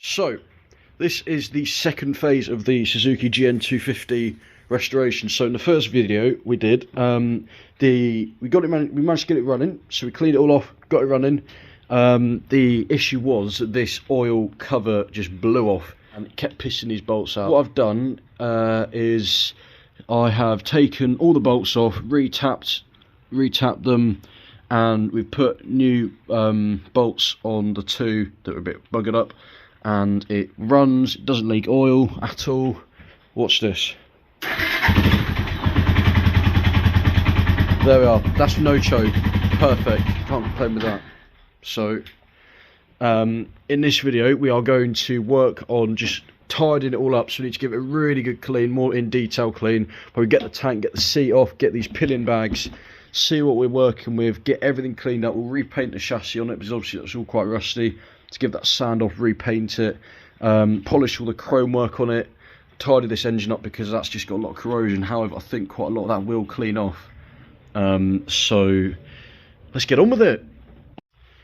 So, this is the second phase of the Suzuki GN250 restoration. So in the first video we did, we managed to get it running, so we cleaned it all off, got it running. The issue was that this oil cover just blew off and it kept pissing these bolts out. What I've done is I have taken all the bolts off, retapped them, and we've put new bolts on the two that were a bit buggered up, and it runs, it doesn't leak oil at all. Watch this. There we are, that's no choke, perfect, can't complain with that. So in this video we are going to work on just tidying it all up, so we need to give it a really good clean, more in detail clean, where we get the tank, get the seat off, get these pillion bags, see what we're working with, get everything cleaned up. We'll repaint the chassis on it because obviously that's all quite rusty, to give that sand off, repaint it, polish all the chrome work on it, tidy this engine up because that's just got a lot of corrosion. However, I think quite a lot of that will clean off. So let's get on with it.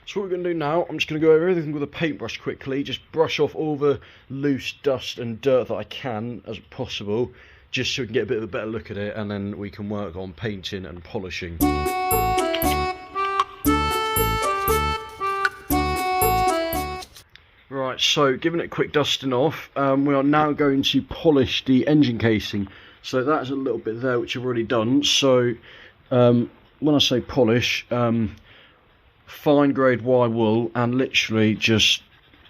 So what we're going to do now, I'm just going to go over everything with a paintbrush quickly, just brush off all the loose dust and dirt that I can as possible, just so we can get a bit of a better look at it, and then we can work on painting and polishing. Right, so giving it a quick dusting off, we are now going to polish the engine casing. So that's a little bit there which I've already done. So when I say polish, fine grade wire wool and literally just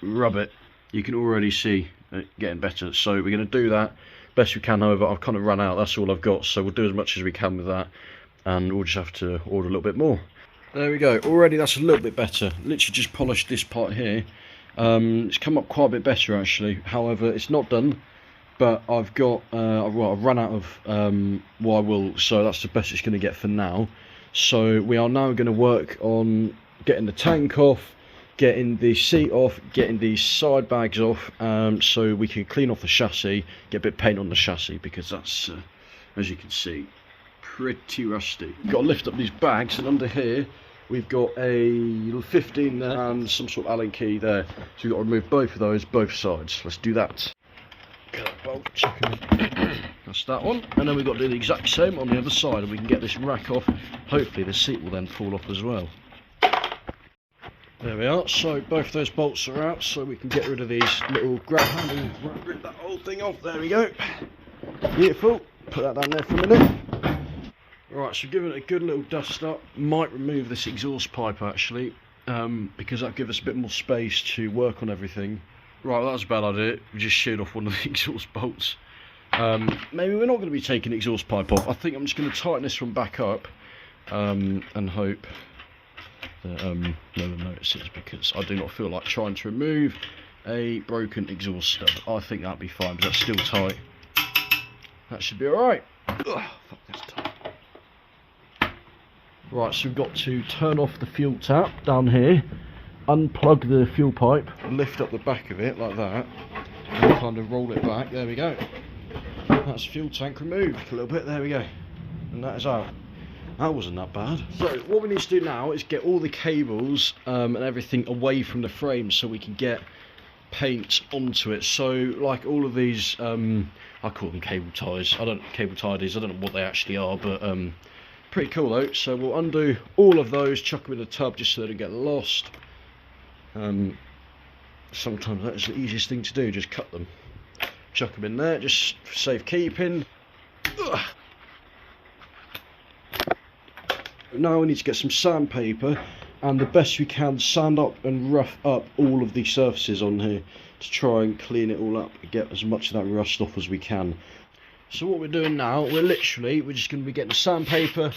rub it. You can already see it getting better, so we're going to do that best we can. However, I've kind of run out, that's all I've got, so we'll do as much as we can with that, and we'll just have to order a little bit more. There we go, already that's a little bit better. Literally just polished this part here. It's come up quite a bit better actually. However, it's not done, but I've got I've run out of wire wool, so that's the best it's going to get for now. So we are now going to work on getting the tank off, getting the seat off, getting these side bags off, so we can clean off the chassis, get a bit of paint on the chassis, because that's, as you can see, pretty rusty. We've got to lift up these bags, and under here we've got a little 15 there and some sort of Allen key there, so we've got to remove both of those, both sides. Let's do that. Get that bolt, chuck them in. That's that one, and then we've got to do the exact same on the other side, and we can get this rack off. Hopefully the seat will then fall off as well. There we are, so both those bolts are out, so we can get rid of these little grab handles, rip that whole thing off. There we go, beautiful. Put that down there for a minute. Right, so giving it a good little dust up. Might remove this exhaust pipe actually, because that'll give us a bit more space to work on everything. Right, well, that was a bad idea, we just sheared off one of the exhaust bolts. Maybe we're not going to be taking the exhaust pipe off. I think I'm just going to tighten this one back up, and hope that no one notices, because I do not feel like trying to remove a broken exhaust stud. I think that'll be fine, but that's still tight. That should be alright. Fuck, that's tight. Right, so we've got to turn off the fuel tap down here, unplug the fuel pipe, lift up the back of it like that, and kind of roll it back. There we go. That's fuel tank removed a little bit. There we go, and that is out. That wasn't that bad. So what we need to do now is get all the cables and everything away from the frame, so we can get paint onto it. So like all of these, I call them cable ties. Cable tidies. I don't know what they actually are, but pretty cool though. So we'll undo all of those, chuck them in the tub just so they don't get lost. Sometimes that's the easiest thing to do, just cut them, chuck them in there, just for safekeeping. Now we need to get some sandpaper, and the best we can sand up and rough up all of the surfaces on here to try and clean it all up and get as much of that rust off as we can. So what we're doing now, we're just going to be getting the sandpaper,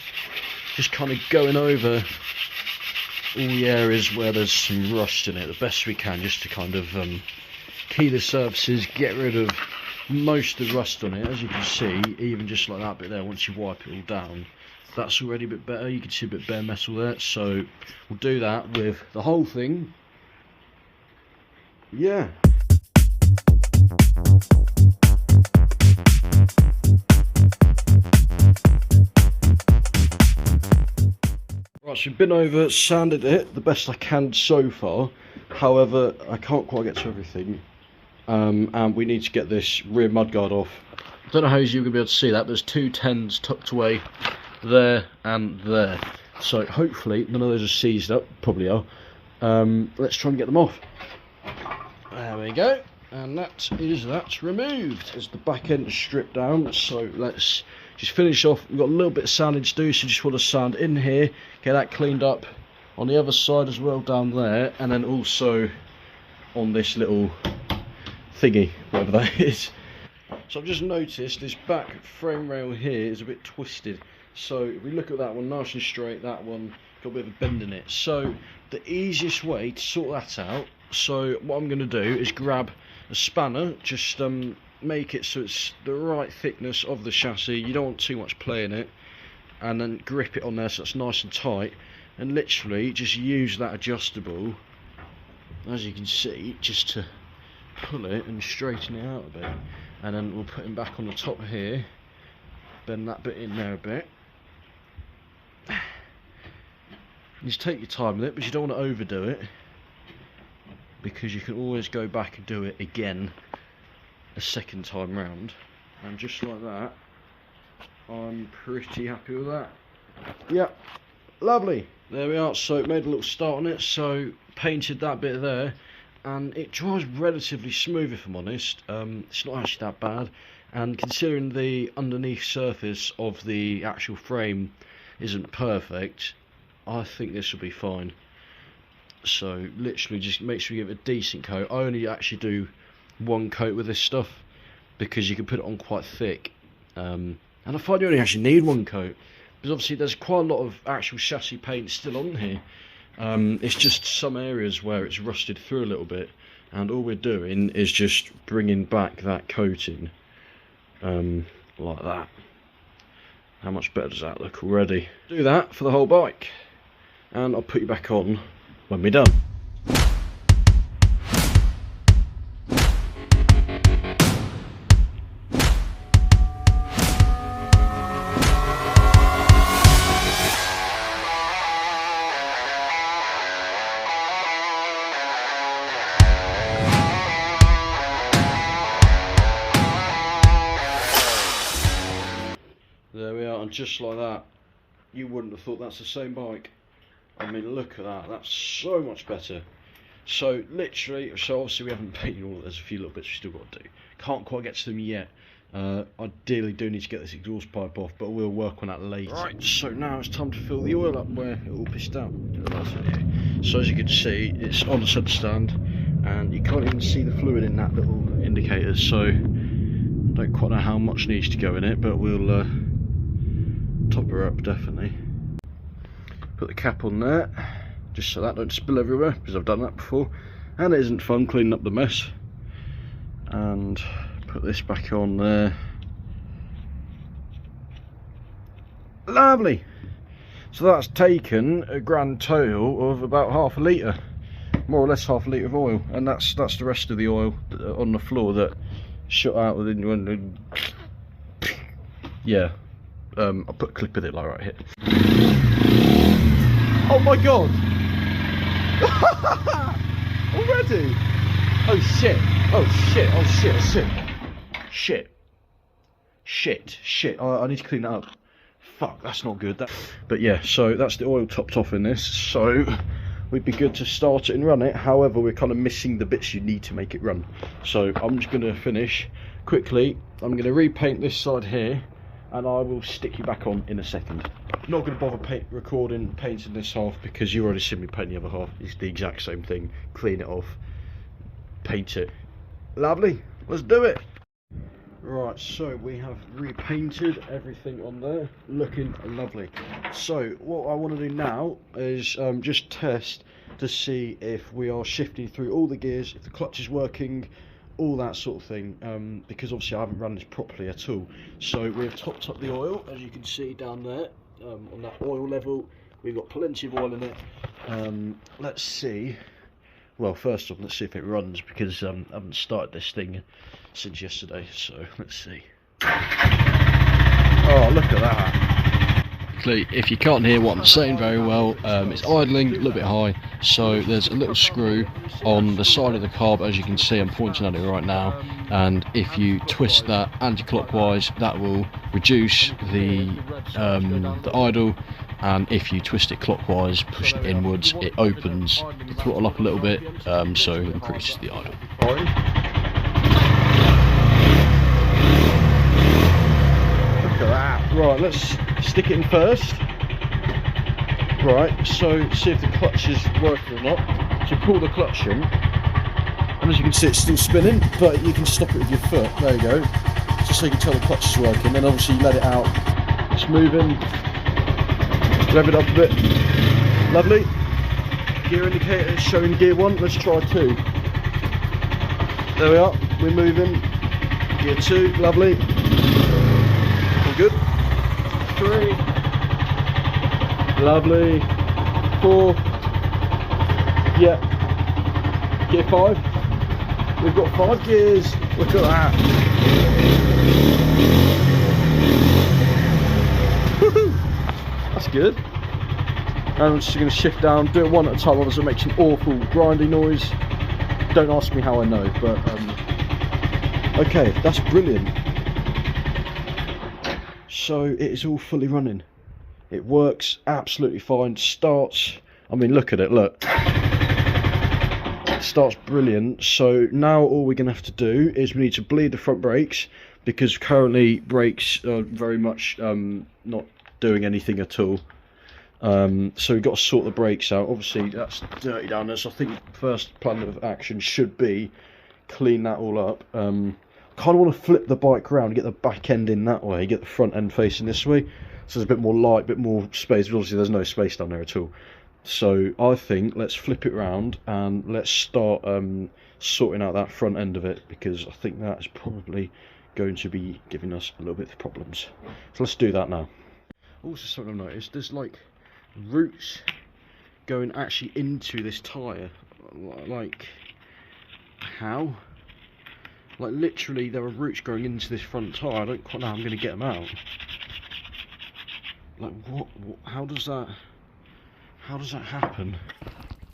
just kind of going over all the areas where there's some rust in it the best we can, just to kind of key the surfaces, get rid of most of the rust on it. As you can see, even just like that bit there, once you wipe it all down, that's already a bit better. You can see a bit bare metal there, so we'll do that with the whole thing. Yeah. Right, so I've been over, sanded it the best I can so far. However, I can't quite get to everything. and we need to get this rear mudguard off. I don't know how you're going to be able to see that, but there's two 10s tucked away there and there. So hopefully none of those are seized up, probably are. Let's try and get them off. There we go, and that's removed. As the back end is stripped down, so let's just finish off. We've got a little bit of sanding to do, so just want to sand in here, get that cleaned up on the other side as well down there, and then also on this little thingy, whatever that is. So I've just noticed this back frame rail here is a bit twisted. So if we look at that one nice and straight, that one got a bit of a bend in it. So the easiest way to sort that out, so what I'm going to do is grab a spanner, just make it so it's the right thickness of the chassis. You don't want too much play in it, and then grip it on there so it's nice and tight, and literally just use that adjustable, as you can see, just to pull it and straighten it out a bit. And then we'll put him back on the top here, bend that bit in there a bit. Just take your time with it, but you don't want to overdo it, because you can always go back and do it again a second time round. And just like that, I'm pretty happy with that. Yeah, lovely. There we are. So made a little start on it, so painted that bit there, and it dries relatively smooth, if I'm honest. It's not actually that bad, and considering the underneath surface of the actual frame isn't perfect, I think this will be fine. So literally just make sure you give it a decent coat. I only actually do one coat with this stuff, because you can put it on quite thick, and I find you only actually need one coat, because obviously there's quite a lot of actual chassis paint still on here. It's just some areas where it's rusted through a little bit, and all we're doing is just bringing back that coating, like that. How much better does that look already? Do that for the whole bike, and I'll put you back on when we're done. There we are, and just like that, you wouldn't have thought that's the same bike. I mean, look at that, that's so much better. So literally, so obviously we haven't painted all, there's a few little bits we still got to do. Can't quite get to them yet. Ideally do need to get this exhaust pipe off, but we'll work on that later. Right, so now it's time to fill the oil up where it all pissed out. So as you can see, it's on the center stand, and you can't even see the fluid in that little indicator, so I don't quite know how much needs to go in it, but we'll top her up definitely. Put the cap on there, just so that don't spill everywhere, because I've done that before, and it isn't fun cleaning up the mess. And put this back on there. Lovely. So that's taken a grand total of about half a litre, more or less half a litre of oil, and that's the rest of the oil on the floor that shot out within one. Yeah. I'll put a clip of it like right here. Oh my god! Already? Oh shit! Oh shit! Oh shit! Shit! Shit! I need to clean that up. Fuck, that's not good. But yeah, so that's the oil topped off in this. So we'd be good to start it and run it. However, we're kind of missing the bits you need to make it run. So I'm just going to finish quickly. I'm going to repaint this side here, and I will stick you back on in a second. Not going to bother painting this half, because you already seen me paint the other half. It's the exact same thing. Clean it off, paint it. Lovely, let's do it. Right, so we have repainted everything on there, looking lovely. So what I want to do now is just test to see if we are shifting through all the gears, if the clutch is working, all that sort of thing, because obviously I haven't run this properly at all. So we've topped up the oil, as you can see down there, on that oil level. We've got plenty of oil in it. Let's see. Well, first off, let's see if it runs, because I haven't started this thing since yesterday, so let's see. Oh, look at that. basically, if you can't hear what I'm saying very well, it's idling a little bit high, so there's a little screw on the side of the carb, as you can see. I'm pointing at it right now, and if you twist that anti-clockwise, that will reduce the idle, and if you twist it clockwise, push it inwards, it opens the throttle up a little bit, so it increases the idle. Right, let's stick it in first. Right, so see if the clutch is working or not. So pull the clutch in, and as you can see it's still spinning, but you can stop it with your foot. There you go. Just so you can tell the clutch is working. Then obviously you let it out. It's moving. Rev it up a bit. Lovely. Gear indicator is showing gear 1. Let's try 2. There we are. We're moving. Gear 2. Lovely. All good. 3. Lovely. 4. Yeah. Gear 5. We've got 5 gears. Look at that. Woohoo! That's good. And I'm just going to shift down, do it one at a time, otherwise it makes an awful grindy noise. Don't ask me how I know, but okay, that's brilliant. So it is all fully running. It works absolutely fine. Starts, I mean, look at it, look. It starts brilliant. So now all we're going to have to do is we need to bleed the front brakes, because currently brakes are very much not doing anything at all. So we've got to sort the brakes out. Obviously that's dirty down there, so I think first plan of action should be clean that all up. Kind of want to flip the bike around, get the back end in that way, get the front end facing this way, so there's a bit more light, a bit more space, but obviously there's no space down there at all. So I think let's flip it around and let's start sorting out that front end of it, because I think that's probably going to be giving us a little bit of problems. So let's do that now. Also, something I've noticed, there's like roots going actually into this tyre. Like, how? Like, literally there are roots growing into this front tyre. I don't quite know how I'm going to get them out. Like, what how does that happen?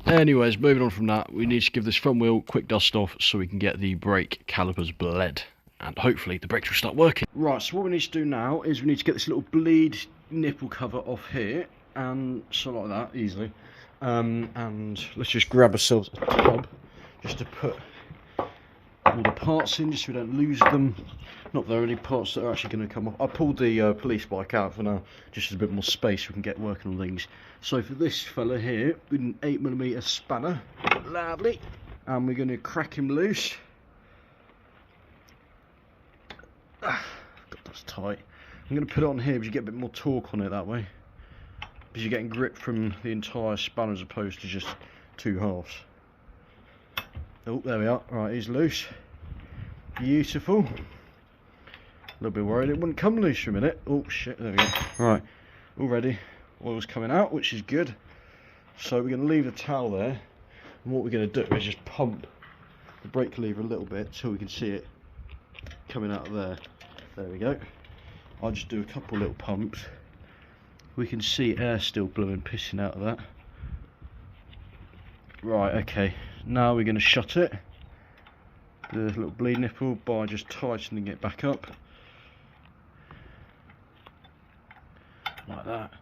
Anyways, moving on from that, we need to give this front wheel a quick dust off so we can get the brake calipers bled, and hopefully the brakes will start working. Right, so what we need to do now is we need to get this little bleed nipple cover off here, and so like that, easily. And let's just grab ourselves a tub just to put all the parts in, just so we don't lose them. Not that there are any parts that are actually going to come off. I pulled the police bike out for now, just as a bit more space we can get working on things. So for this fella here, with an 8mm spanner, lovely, and we're going to crack him loose. God, that's tight. I'm going to put it on here because you get a bit more torque on it that way, because you're getting grip from the entire spanner as opposed to just 2 halves. Oh, there we are. Right, he's loose. Beautiful. A little bit worried it wouldn't come loose for a minute. Oh shit, there we go. Right, all ready. Oil's coming out, which is good. So we're going to leave the towel there, and what we're going to do is just pump the brake lever a little bit so we can see it coming out of there. There we go. I'll just do a couple little pumps. We can see air still blowing, pissing out of that. Right, okay. Now we're going to shut it, the little bleed nipple, by just tightening it back up. Like that.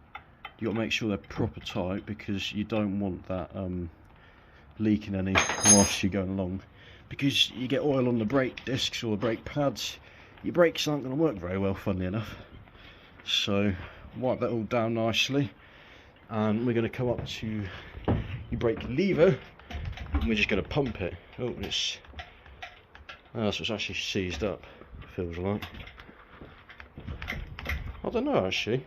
You got to make sure they're proper tight, because you don't want that leaking any whilst you're going along. Because you get oil on the brake discs or the brake pads, your brakes aren't going to work very well, funnily enough. So wipe that all down nicely, and we're going to come up to your brake lever, and we're just going to pump it. Oh, it's so it's actually seized up, feels like. I don't know, actually.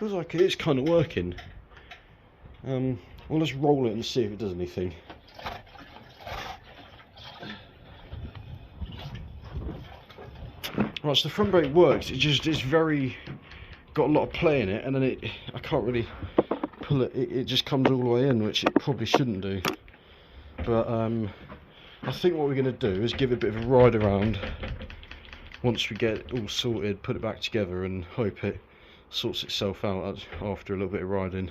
Feels like it is kind of working. Well, let's roll it and see if it does anything. Right, so the front brake works. It's very got a lot of play in it, and then I can't really pull it. It just comes all the way in, which it probably shouldn't do. But I think what we're going to do is give it a bit of a ride around. Once we get it all sorted, put it back together, and hope it sorts itself out after a little bit of riding.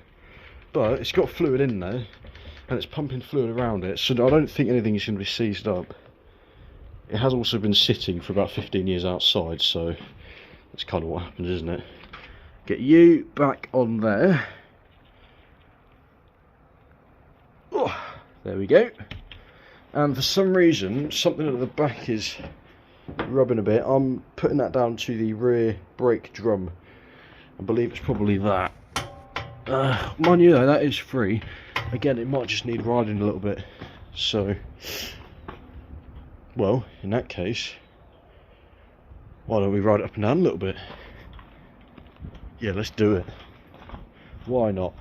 But it's got fluid in there, and it's pumping fluid around it, so I don't think anything is going to be seized up. It has also been sitting for about 15 years outside, so that's kind of what happens, isn't it? Get you back on there. Oh, there we go. And for some reason, something at the back is rubbing a bit. I'm putting that down to the rear brake drum. I believe it's probably that. Mind you though, that is free. Again, it might just need riding a little bit. So, well, in that case, why don't we ride it up and down a little bit? Yeah, let's do it. Why not?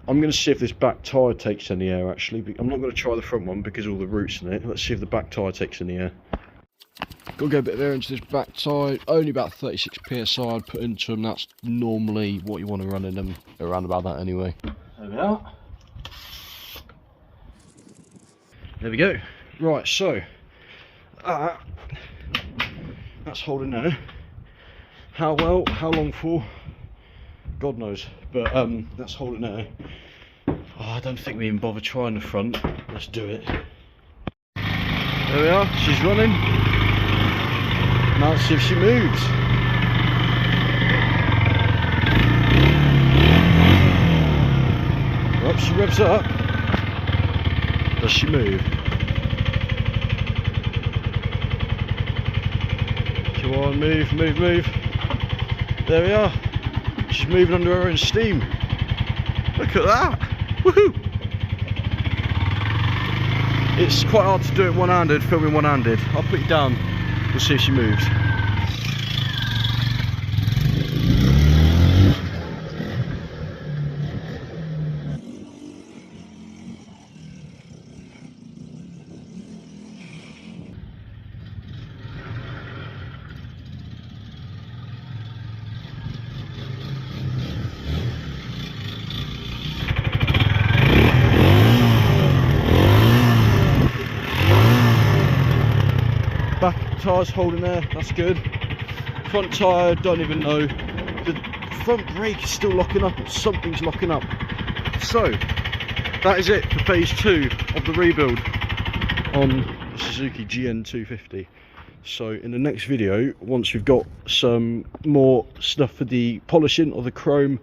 I'm going to see if this back tyre takes any air actually. I'm not going to try the front one because of all the roots in it. Let's see if the back tyre takes any air. Got to get a bit of air into this back tyre. Only about 36 psi I'd put into them. That's normally what you want to run in them. Around about that anyway. There we are. There we go. Right, so that's holding there. How well, how long for? God knows. But that's holding there. Oh, I don't think we even bother trying the front. Let's do it. There we are. She's running. Now let's see if she moves. Well, she revs up. Does she move? Come on, move, move, move. There we are. She's moving under her own steam. Look at that. Woohoo! It's quite hard to do it one-handed, filming one-handed. I'll put you down. We'll see if she moves. Back tyre's holding there, that's good. Front tyre, don't even know. The front brake is still locking up, or something's locking up. So, that is it for phase 2 of the rebuild on the Suzuki GN250. So in the next video, once we've got some more stuff for the polishing of the chrome,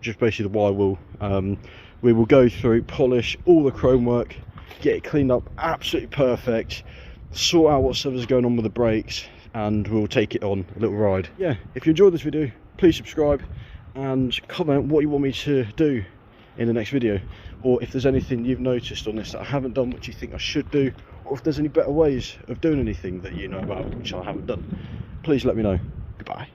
just basically the wire wheel, we will go through, polish all the chrome work, get it cleaned up absolutely perfect, sort out whatever's going on with the brakes, and we'll take it on a little ride. Yeah, if you enjoyed this video, please subscribe and comment what you want me to do in the next video, or if there's anything you've noticed on this that I haven't done which you think I should do, or if there's any better ways of doing anything that you know about which I haven't done. Please let me know. Goodbye.